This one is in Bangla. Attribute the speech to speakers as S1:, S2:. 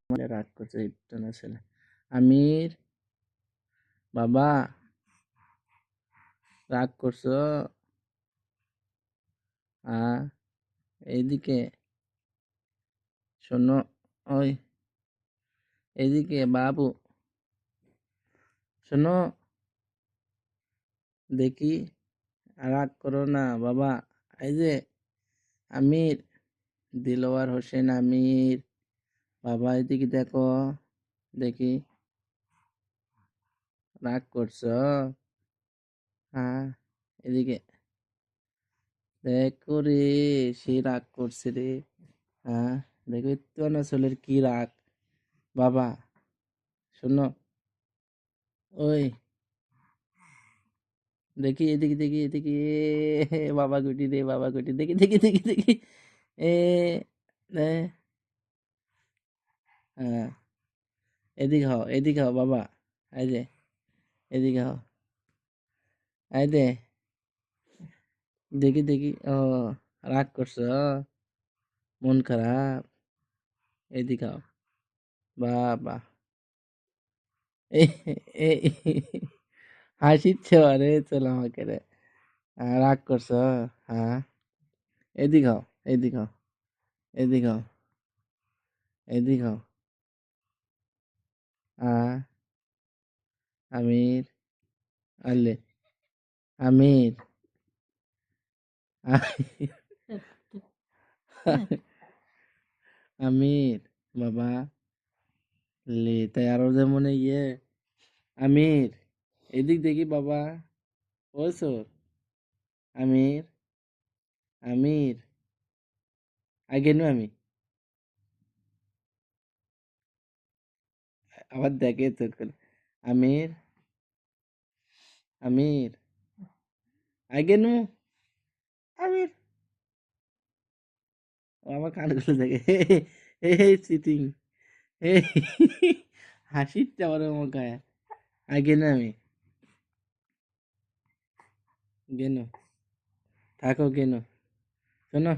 S1: রাগ করছে একটু না ছেলে। আমির, বাবা রাগ করছো? এইদিকে শোনো, ওই এইদিকে বাবু শোনো, দেখি রাগ করো না বাবা। এই যে আমির, দিলওয়ার হোসেন আমির, বাবা এদিকে দেখো, দেখি রাগ করছো? হ্যাঁ, এদিকে দেখো রে, সে রাগ করছে রে। হ্যাঁ, দেখো একটু না ছেলের কি রাগ। বাবা শোনো, ওই দেখি এদিকে, দেখি এদিকে, বাবা গুটি রে, বাবা গুটি, দেখি দেখি দেখি দেখি, এ এ, হ্যাঁ, এদিকে হও, এদিকে হও বাবা। এই যে এদিকে হও, এই দে, দেখি দেখি, ও রাগ করছো, মন খারাপ, এদিকে হও বাবা। এই এই হাসিচ্ছ রে, চলো আমাকে রে। রাগ করছো? হ্যাঁ, এদিকে হও, এদিকে হও, এদিকে হও, এদিকে হও। আমির, আলে আমির, আমির বাবা, লে তাই আরো যেমন আমির, এদিক দেখি বাবা। ও সর, আমির, আমির, আগে নু আমি, আবার দেখে চোখ করে। আমির, আমির, আগে নু, আমির, ও আমার কানগুলো দেখে, এই চিটিং, এই হাসিচ্ছে আমার মুখায়। আগে না আমি, গেনো থাকো, গেনো শোনো।